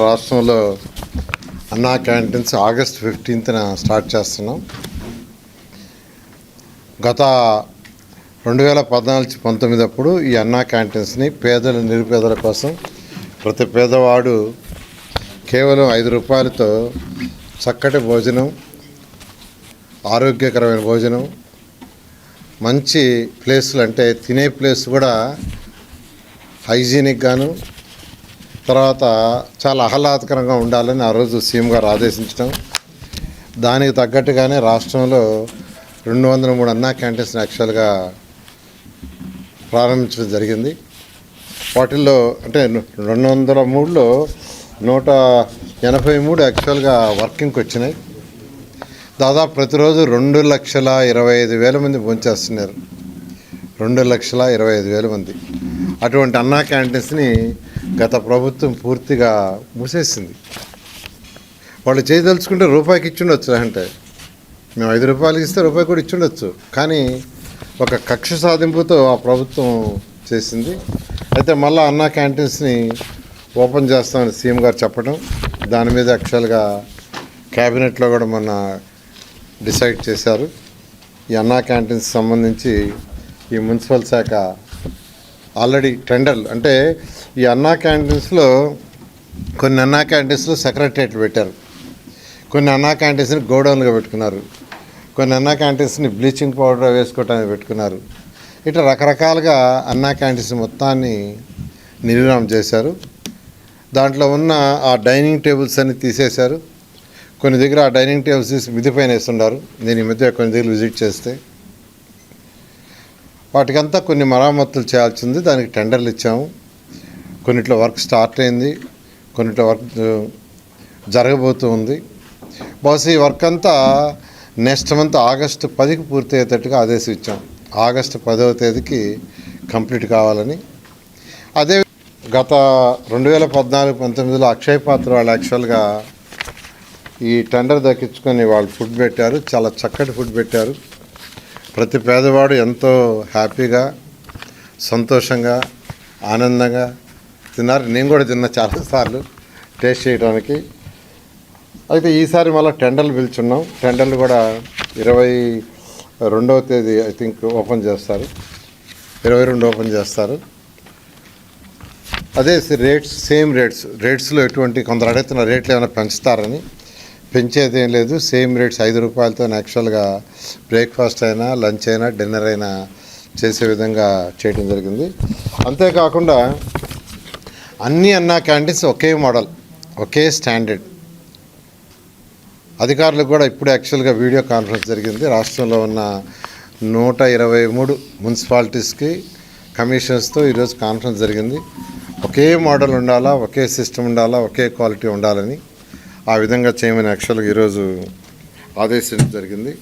రాష్ట్రంలో అన్నా canteens August 15న start చేస్తున్నాం. గత 2014-19 అప్పుడు ఈ అన్నా క్యాంటీన్స్ని పేదలు నిరుపేదల కోసం ప్రతి పేదవాడు కేవలం 5 రూపాయలతో చక్కటి భోజనం, ఆరోగ్యకరమైన భోజనం, మంచి ప్లేసులు అంటే తినే ప్లేస్ కూడా హైజీనిక్ గాను, తర్వాత చాలా ఆహ్లాదకరంగా ఉండాలని ఆ రోజు సీఎం గారు ఆదేశించడం, దానికి తగ్గట్టుగానే రాష్ట్రంలో 203 అన్నా క్యాంటీన్స్ యాక్చువల్గా ప్రారంభించడం జరిగింది. వాటిల్లో అంటే 203లో 183 యాక్చువల్గా వర్కింగ్కి వచ్చినాయి. దాదాపు ప్రతిరోజు 2,25,000 మంది భోంచేస్తున్నారు. 2,25,000 మంది. అటువంటి అన్నా క్యాంటీన్స్ని గత ప్రభుత్వం పూర్తిగా మూసేసింది. వాళ్ళు చేయదలుచుకుంటే రూపాయికి ఇచ్చుండొచ్చు, అంటే మేము 5 రూపాయలకి ఇస్తే రూపాయి కూడా ఇచ్చుండొచ్చు. కానీ ఒక కక్ష సాధింపుతో ఆ ప్రభుత్వం చేసింది. అయితే మళ్ళీ అన్నా క్యాంటీన్స్ని ఓపెన్ చేస్తామని సీఎం గారు చెప్పడం, దాని మీద యాక్చువల్గా క్యాబినెట్లో కూడా మొన్న డిసైడ్ చేశారు. ఈ అన్నా క్యాంటీన్స్ సంబంధించి ఈ మున్సిపల్ శాఖ ఆల్రెడీ టెండర్లు, అంటే ఈ అన్నా క్యాంటీన్స్లో కొన్ని అన్నా క్యాంటీన్స్లో సెక్రటరియట్లు పెట్టారు, కొన్ని అన్నా క్యాంటీన్స్ని గోడౌన్లుగా పెట్టుకున్నారు, కొన్ని అన్నా క్యాంటీన్స్ని బ్లీచింగ్ పౌడర్ వేసుకోవటానికి పెట్టుకున్నారు. ఇట్లా రకరకాలుగా అన్నా క్యాంటీన్స్ మొత్తాన్ని నిర్వహణ చేశారు. దాంట్లో ఉన్న ఆ డైనింగ్ టేబుల్స్ అన్ని తీసేశారు. కొన్ని దగ్గర ఆ డైనింగ్ టేబుల్స్ తీసి మిద్ది పైన వేస్తున్నారు. నేను ఈ మధ్య కొన్ని దగ్గర విజిట్ చేస్తే వాటికంతా కొన్ని మరామతులు చేయాల్సింది. దానికి టెండర్లు ఇచ్చాము. కొన్నిట్లో వర్క్ స్టార్ట్ అయింది, కొన్నిట్లో వర్క్ జరగబోతూ ఉంది. బహుశా ఈ వర్క్ అంతా నెక్స్ట్ మంత్ ఆగస్టు 10కి పూర్తి అయ్యేటట్టుగా ఆదేశం ఇచ్చాం. ఆగస్టు 10వ తేదీకి కంప్లీట్ కావాలని. అదే గత 2014-19లో అక్షయ్ పాత్ర వాళ్ళు యాక్చువల్గా ఈ టెండర్ దక్కించుకొని వాళ్ళు ఫుడ్ పెట్టారు. చాలా చక్కటి ఫుడ్ పెట్టారు. ప్రతి పేదవాడు ఎంతో హ్యాపీగా, సంతోషంగా, ఆనందంగా తిన్నారు. నేను కూడా తిన్నా చాలాసార్లు టేస్ట్ చేయడానికి. అయితే ఈసారి మళ్ళీ టెండర్లు పిలుచున్నాం. టెండర్లు కూడా 22వ తేదీ ఐ థింక్ ఓపెన్ చేస్తారు, 22 ఓపెన్ చేస్తారు. అదే రేట్స్ సేమ్ రేట్స్లో ఎటువంటి కొందరు అడుగుతున్న రేట్లు ఏమైనా పెంచుతారని. పెంచేది ఏం లేదు, సేమ్ రేట్స్ 5 రూపాయలతో యాక్చువల్గా బ్రేక్ఫాస్ట్ అయినా, లంచ్ అయినా, డిన్నర్ అయినా చేసే విధంగా చేయడం జరిగింది. అంతేకాకుండా అన్ని అన్నా క్యాంటీన్స్ ఒకే మోడల్, ఒకే స్టాండర్డ్. అధికారులకు కూడా ఇప్పుడు యాక్చువల్గా వీడియో కాన్ఫరెన్స్ జరిగింది. రాష్ట్రంలో ఉన్న 123 మున్సిపాలిటీస్కి కమిషనర్స్తో ఈరోజు కాన్ఫరెన్స్ జరిగింది. ఒకే మోడల్ ఉండాలా, ఒకే సిస్టమ్ ఉండాలా, ఒకే క్వాలిటీ ఉండాలని ఆ విధంగా చేయమని యాక్చువల్గా ఈరోజు ఆదేశించడం జరిగింది.